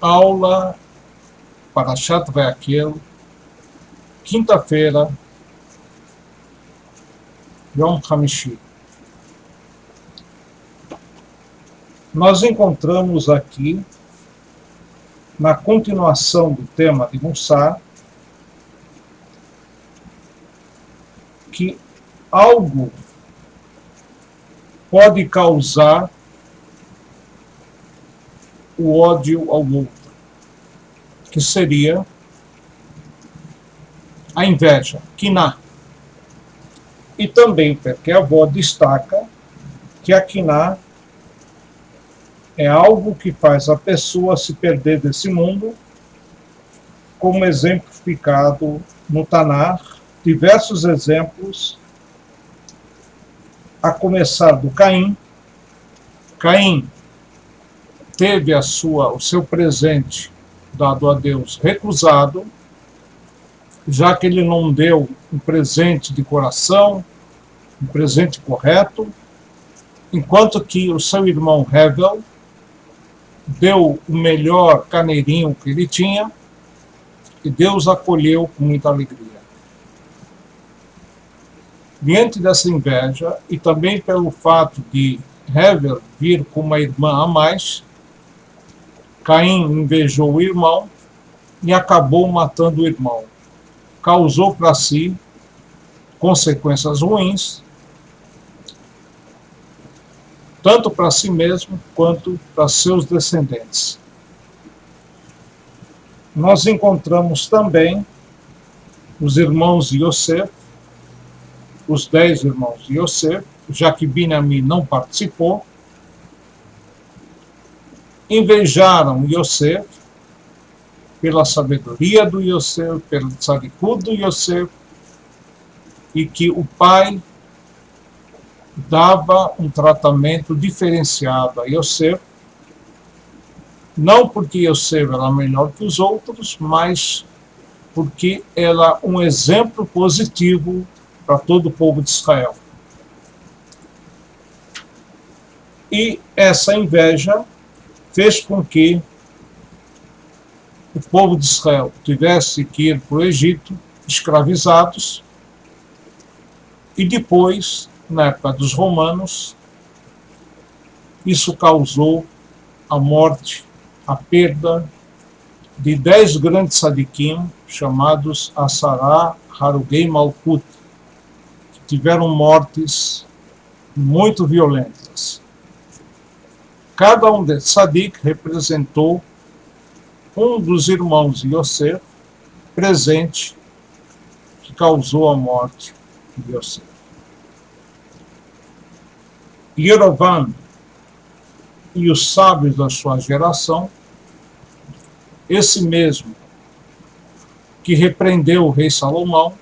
Aula Parashat Vayakhel, quinta-feira, Yom Hamishi. Nós encontramos aqui, na continuação do tema de Mussar, que algo pode causar o ódio ao outro, que seria a inveja, quiná. E também porque a avó destaca que a quiná é algo que faz a pessoa se perder desse mundo, como exemplificado no Tanar, diversos exemplos, a começar do Caim. Caim teve o seu presente dado a Deus recusado, já que ele não deu um presente de coração, um presente correto, enquanto que o seu irmão Hevel deu o melhor carneirinho que ele tinha, e Deus acolheu com muita alegria. Diante dessa inveja, e também pelo fato de Hevel vir com uma irmã a mais, Caim invejou o irmão e acabou matando o irmão. Causou para si consequências ruins, tanto para si mesmo quanto para seus descendentes. Nós encontramos também os irmãos de Yosef, os 10 irmãos de Yosef, já que Binyamin não participou, invejaram Yosef pela sabedoria do Yosef, pelo tzadikut do Yosef, e que o pai dava um tratamento diferenciado a Yosef, não porque Yosef era melhor que os outros, mas porque era um exemplo positivo para todo o povo de Israel. E essa inveja fez com que o povo de Israel tivesse que ir para o Egito, escravizados, e depois, na época dos romanos, isso causou a morte, a perda de 10 grandes sadiquim, chamados Asará Harugei Malkut, que tiveram mortes muito violentas. Cada um desses sadik representou um dos irmãos de Yosef presente que causou a morte de Yosef. Yerovam e os sábios da sua geração, esse mesmo que repreendeu o rei Salomão,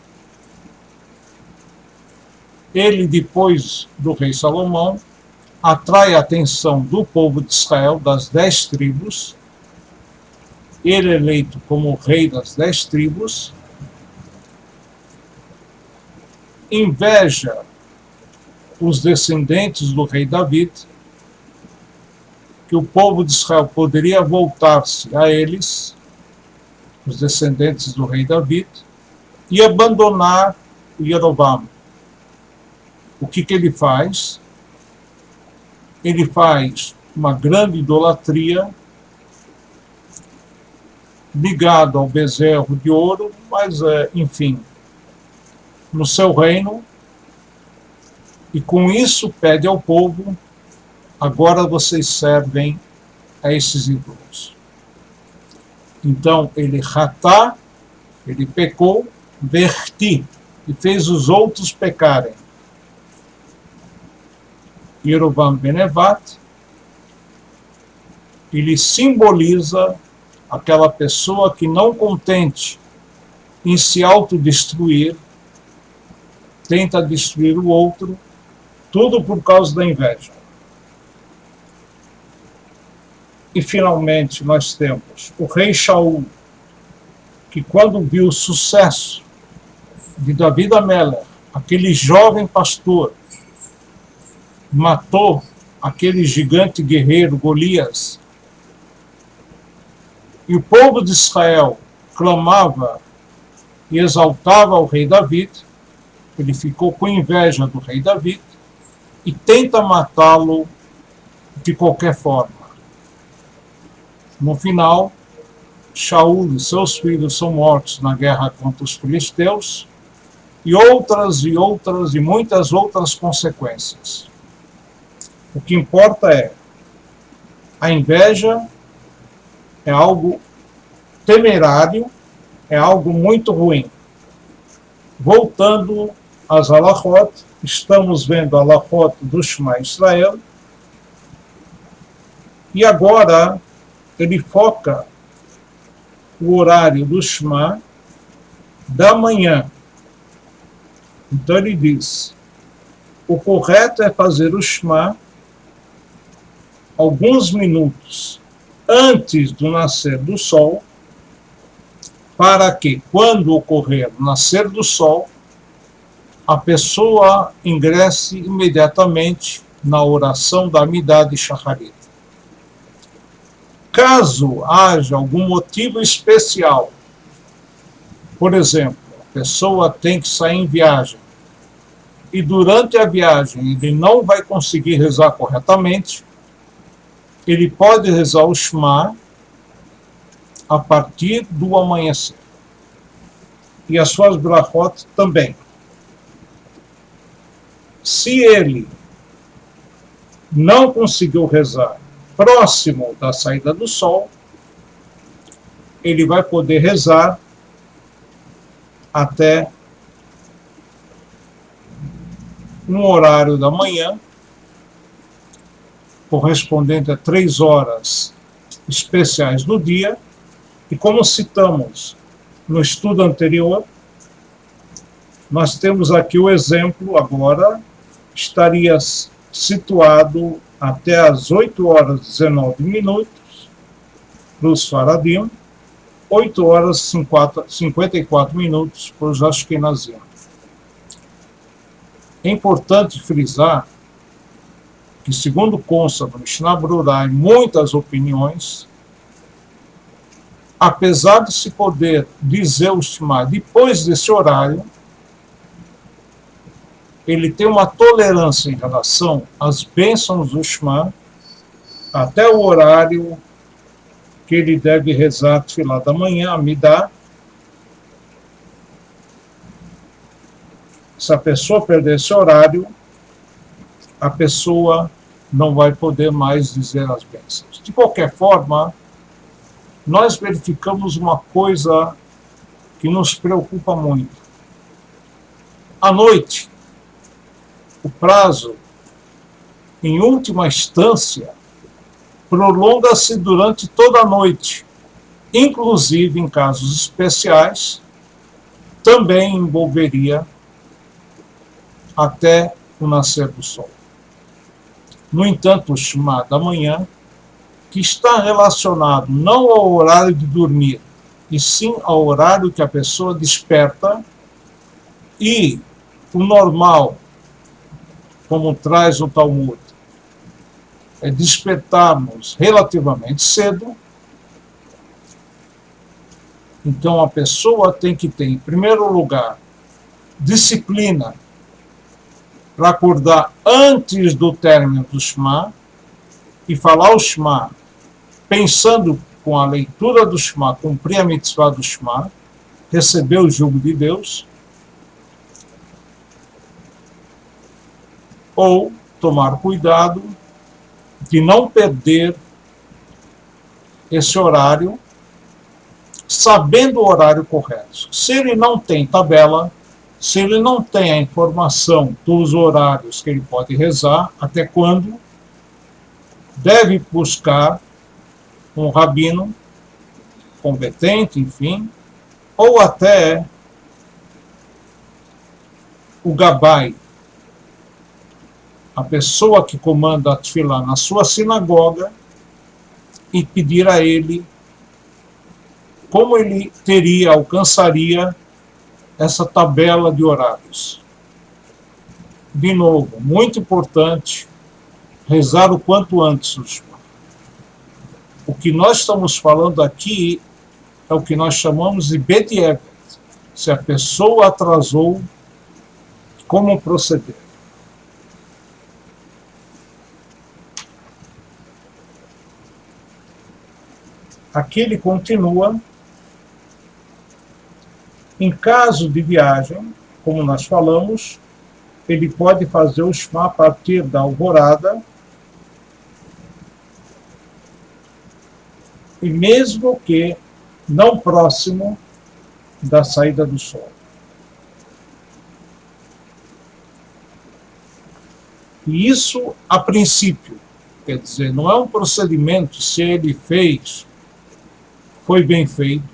ele, depois do rei Salomão, atrai a atenção do povo de Israel, das 10 tribos, ele eleito como rei das 10 tribos, inveja os descendentes do rei David, que o povo de Israel poderia voltar-se a eles, os descendentes do rei David, e abandonar o Yerovam. O que ele faz? Ele faz uma grande idolatria ligado ao bezerro de ouro, mas, enfim, no seu reino, e com isso pede ao povo: agora vocês servem a esses ídolos. Então ele ratá, ele pecou, verti, e fez os outros pecarem. Yerovam Benevat, ele simboliza aquela pessoa que, não contente em se autodestruir, tenta destruir o outro, tudo por causa da inveja. E finalmente nós temos o rei Shaul, que quando viu o sucesso de David Amelech, aquele jovem pastor, matou aquele gigante guerreiro Golias, E o povo de Israel clamava e exaltava o rei David. Ele ficou com inveja do rei David e tenta matá-lo de qualquer forma. No final, Shaul e seus filhos são mortos na guerra contra os filisteus, e muitas outras consequências. O que importa é, a inveja é algo temerário, é algo muito ruim. Voltando às halachot, estamos vendo a halachot do Shema Israel, e agora ele foca o horário do Shema da manhã. Então ele diz, o correto é fazer o Shema alguns minutos antes do nascer do sol, para que, quando ocorrer o nascer do sol, a pessoa ingresse imediatamente na oração da Amidah de Shacharit. Caso haja algum motivo especial, por exemplo, a pessoa tem que sair em viagem, e durante a viagem ele não vai conseguir rezar corretamente, ele pode rezar o Shema a partir do amanhecer. E as suas brachot também. Se ele não conseguiu rezar próximo da saída do sol, ele vai poder rezar até um horário da manhã, correspondente a 3 horas especiais do dia, e como citamos no estudo anterior, nós temos aqui o exemplo agora, estaria situado até às 8 horas e 19 minutos para os Faradim, 8 horas e 54 minutos para os Ashkenazim. É importante frisar que, segundo consta no Mishnah Brurá e muitas opiniões, apesar de se poder dizer o Shema depois desse horário, ele tem uma tolerância em relação às bênçãos do Shema até o horário que ele deve rezar a Tefilá da manhã, Amidah. Se a pessoa perder esse horário, a pessoa não vai poder mais dizer as bênçãos. De qualquer forma, nós verificamos uma coisa que nos preocupa muito. À noite, o prazo, em última instância, prolonga-se durante toda a noite, inclusive em casos especiais, também envolveria até o nascer do sol. No entanto, o Shema da manhã, que está relacionado não ao horário de dormir, e sim ao horário que a pessoa desperta, e o normal, como traz o Talmud, é despertarmos relativamente cedo. Então a pessoa tem que ter, em primeiro lugar, disciplina para acordar antes do término do Shema e falar o Shema pensando com a leitura do Shema, cumprir a mitzvah do Shema, receber o jugo de Deus, ou tomar cuidado de não perder esse horário, sabendo o horário correto. Se ele não tem tabela, se ele não tem a informação dos horários que ele pode rezar, até quando, deve buscar um rabino competente, enfim, ou até o gabai, a pessoa que comanda a tefilá na sua sinagoga, e pedir a ele como ele alcançaria essa tabela de horários. De novo, muito importante rezar o quanto antes o Shema. O que nós estamos falando aqui é o que nós chamamos de bedieved. Se a pessoa atrasou, como proceder? Aqui ele continua. Em caso de viagem, como nós falamos, ele pode fazer o Shema a partir da alvorada, e mesmo que não próximo da saída do sol. E isso, a princípio, quer dizer, não é um procedimento, se ele fez, foi bem feito,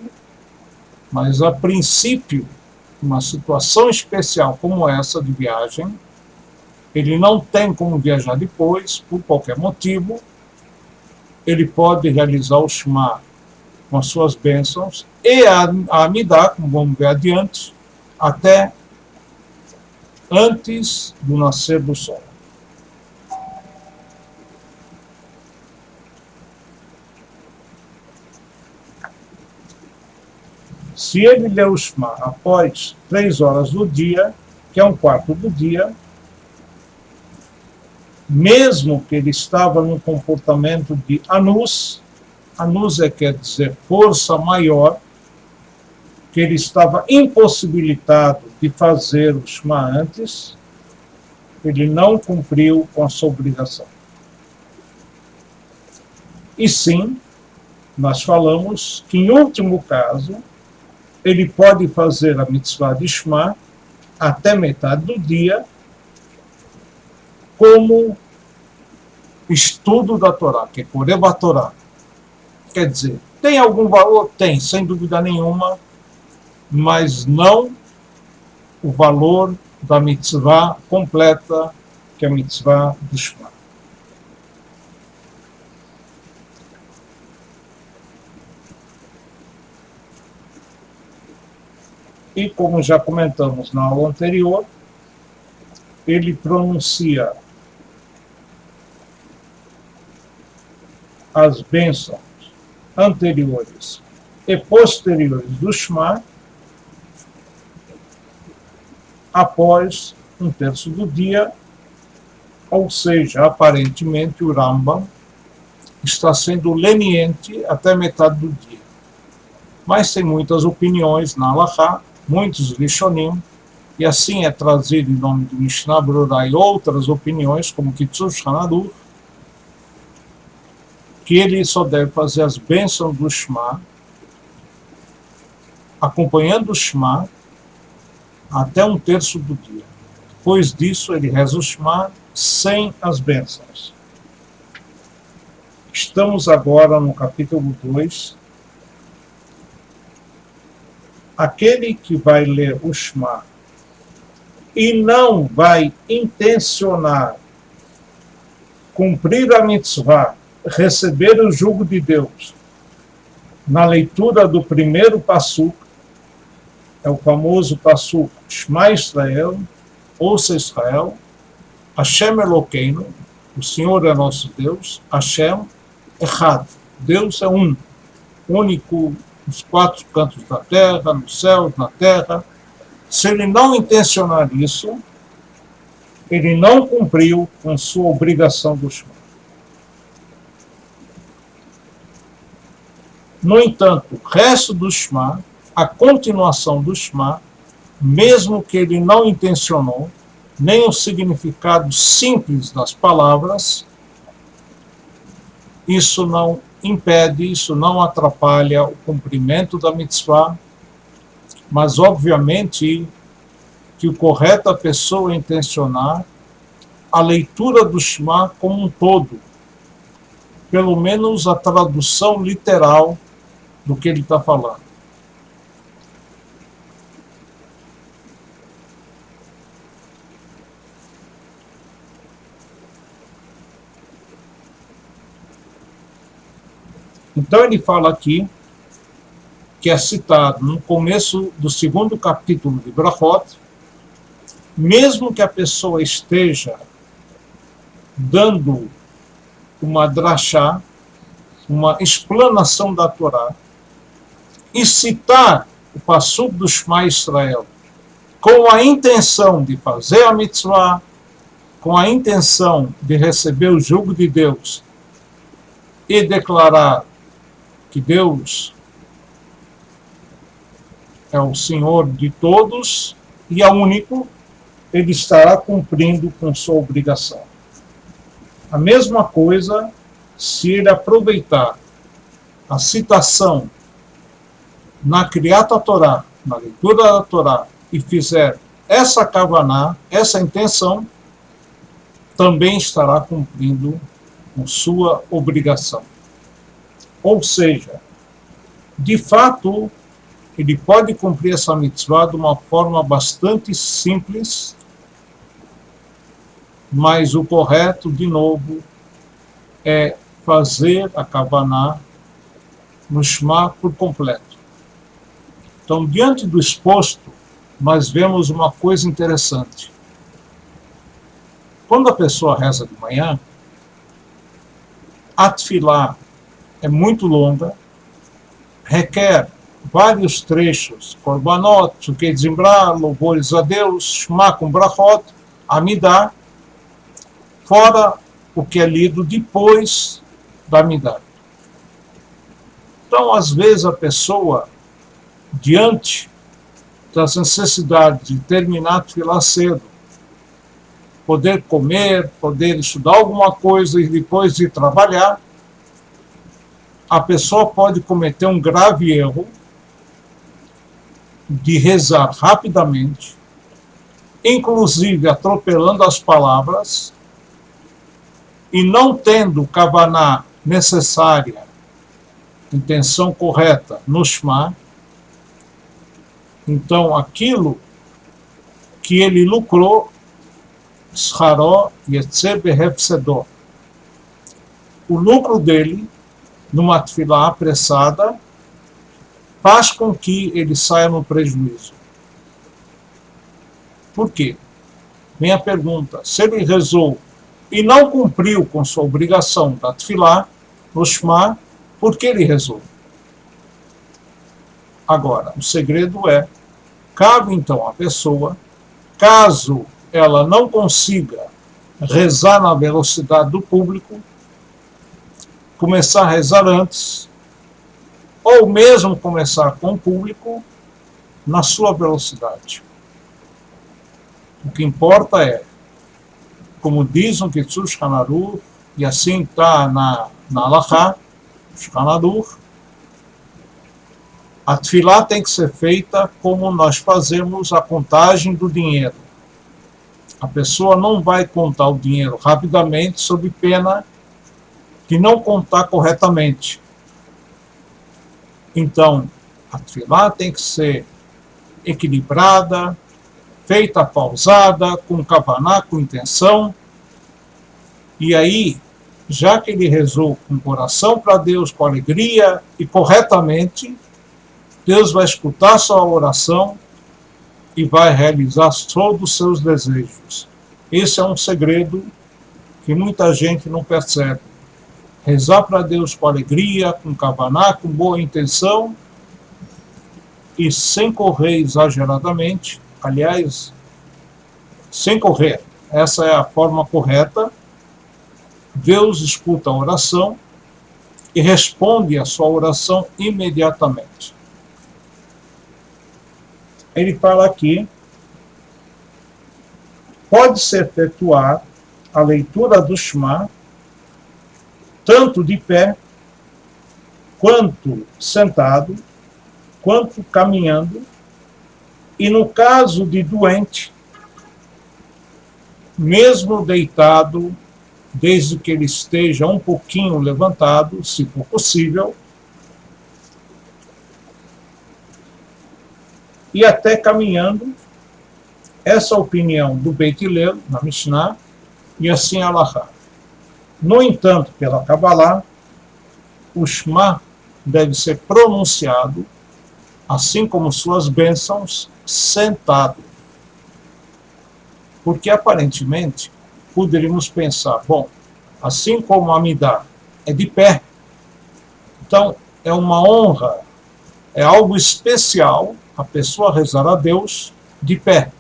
mas a princípio, uma situação especial como essa de viagem, ele não tem como viajar depois, por qualquer motivo, ele pode realizar o Shema com as suas bênçãos e a Amidá, como vamos ver adiante, até antes do nascer do sol. Se ele lê o Shema após 3 horas do dia, que é um quarto do dia, mesmo que ele estava num comportamento de anus quer dizer força maior, que ele estava impossibilitado de fazer o Shema antes, ele não cumpriu com a sua obrigação. E sim, nós falamos que, em último caso, ele pode fazer a mitzvah de Shema até metade do dia, como estudo da Torá, que é Koreba Torá. Quer dizer, tem algum valor? Tem, sem dúvida nenhuma, mas não o valor da mitzvah completa, que é a mitzvah do Shema. E como já comentamos na aula anterior, ele pronuncia as bênçãos anteriores e posteriores do Shema após 1/3 do dia, ou seja, aparentemente o Rambam está sendo leniente até metade do dia. Mas tem muitas opiniões na Halachá, muitos Rishonim, e assim é trazido em nome do Mishnah Brura e outras opiniões, como Kitzur Shulchan, que ele só deve fazer as bênçãos do Shema, acompanhando o Shema, até 1/3 do dia. Depois disso, ele reza o Shema sem as bênçãos. Estamos agora no capítulo 2. Aquele que vai ler o Shema e não vai intencionar cumprir a mitzvah, receber o jugo de Deus, na leitura do primeiro passuk, é o famoso passuk Shema Israel, ouça Israel, Hashem Elokeinu, o Senhor é nosso Deus, Hashem Echad, Deus é um, único nos 4 cantos da terra, nos céus, na terra. Se ele não intencionar isso, ele não cumpriu com sua obrigação do Shema. No entanto, o resto do Shema, a continuação do Shema, mesmo que ele não intencionou, nem o significado simples das palavras, isso não impede, isso não atrapalha o cumprimento da mitzvah, mas obviamente que o correto a pessoa intencionar a leitura do Shema como um todo, pelo menos a tradução literal do que ele está falando. Então ele fala aqui, que é citado no começo do 2º capítulo de Brachot, mesmo que a pessoa esteja dando uma drachá, uma explanação da Torá e citar o Passuk do Shema Israel com a intenção de fazer a mitzvah, com a intenção de receber o jugo de Deus e declarar que Deus é o Senhor de todos e é único, ele estará cumprindo com sua obrigação. A mesma coisa se ele aproveitar a citação na Kriyat Torá, na leitura da Torá, e fizer essa kavaná, essa intenção, também estará cumprindo com sua obrigação. Ou seja, de fato, ele pode cumprir essa mitzvah de uma forma bastante simples, mas o correto, de novo, é fazer a kavaná no Shema por completo. Então, diante do exposto, nós vemos uma coisa interessante. Quando a pessoa reza de manhã, a tefilá é muito longa, requer vários trechos, korbanot, Tzukei Zimra, louvores a Deus, Shema com brachot, Amidá, fora o que é lido depois da Amidá. Então, às vezes, a pessoa, diante das necessidades de terminar a tefilá cedo, poder comer, poder estudar alguma coisa e depois de trabalhar, a pessoa pode cometer um grave erro de rezar rapidamente, inclusive atropelando as palavras e não tendo kavaná necessária, intenção correta no Shema. Então, aquilo que ele lucrou, Scharo Yetze Behefsedó, o lucro dele, numa tefilá apressada, faz com que ele saia no prejuízo. Por quê? Vem a pergunta: se ele rezou e não cumpriu com sua obrigação da tefilá, no Shema, por que ele rezou? Agora, o segredo é, cabe então à pessoa, caso ela não consiga rezar na velocidade do público, começar a rezar antes, ou mesmo começar com o público na sua velocidade. O que importa é, como diz o Kitzur Shulchan Aruch, e assim está na Halachá, Shulchan Aruch, a tefilá tem que ser feita como nós fazemos a contagem do dinheiro. A pessoa não vai contar o dinheiro rapidamente sob pena de não contar corretamente. Então, a tefilá tem que ser equilibrada, feita pausada, com kavaná, com intenção. E aí, já que ele rezou com coração para Deus, com alegria e corretamente, Deus vai escutar sua oração e vai realizar todos os seus desejos. Esse é um segredo que muita gente não percebe. Rezar para Deus com alegria, com kavaná, com boa intenção e sem correr exageradamente. Aliás, sem correr. Essa é a forma correta. Deus escuta a oração e responde a sua oração imediatamente. Ele fala aqui, pode-se efetuar a leitura do Shema tanto de pé, quanto sentado, quanto caminhando, e no caso de doente, mesmo deitado, desde que ele esteja um pouquinho levantado, se for possível, e até caminhando. Essa opinião do Beit Hillel, na Mishnah, e assim a Halachá. No entanto, pela Kabbalah, o Shema deve ser pronunciado, assim como suas bênçãos, sentado. Porque, aparentemente, poderíamos pensar, bom, assim como a Amidá é de pé, Então, é uma honra, é algo especial a pessoa rezar a Deus de pé.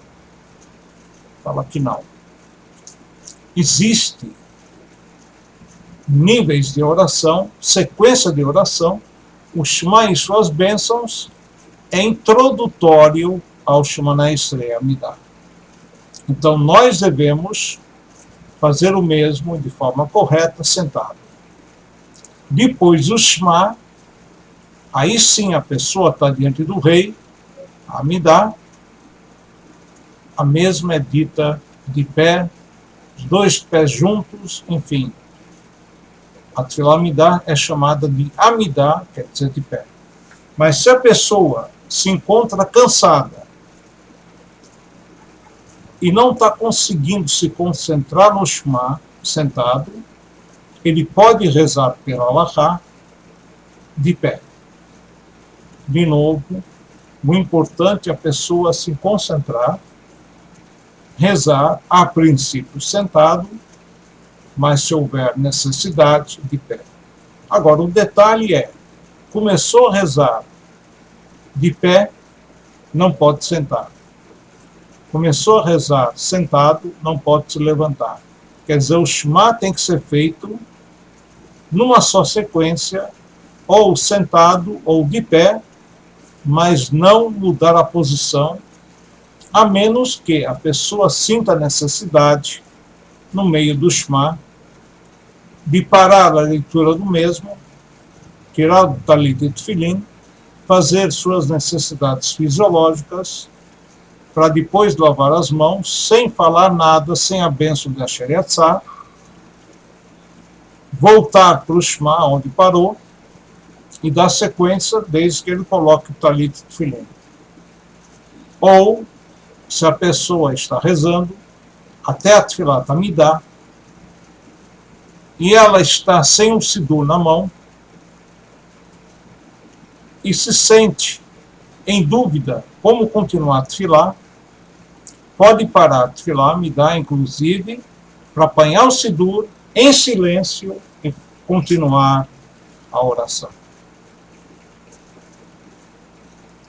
Fala que não. Existe níveis de oração, sequência de oração. O Shema e suas bênçãos é introdutório ao Shemona Esrei Amidah. Então, nós devemos fazer o mesmo de forma correta, sentado. Depois do Shema, aí sim a pessoa está diante do rei, a Amidah, a mesma é dita de pé, os dois pés juntos, enfim. A Tefilá Amidah é chamada de Amidah, quer dizer de pé. Mas se a pessoa se encontra cansada e não está conseguindo se concentrar no Shema sentado, ele pode rezar pela Alahá de pé. De novo, o importante é a pessoa se concentrar, rezar, a princípio sentado, mas se houver necessidade, de pé. Agora, o detalhe é, começou a rezar de pé, não pode sentar. Começou a rezar sentado, não pode se levantar. Quer dizer, o Shema tem que ser feito numa só sequência, ou sentado ou de pé, mas não mudar a posição, a menos que a pessoa sinta a necessidade, no meio do Shema, de parar a leitura do mesmo, tirar o talit e tefilim, fazer suas necessidades fisiológicas, para depois lavar as mãos, sem falar nada, sem a bênção de Asher Yatzah, voltar para o Shema, onde parou, e dar sequência desde que ele coloque o talit e tefilim. Ou, se a pessoa está rezando, até a Tefilá Amidah, e ela está sem um sidur na mão, e se sente em dúvida como continuar a Tefilá, pode parar a Tefilá Amidah, inclusive, para apanhar o sidur em silêncio e continuar a oração.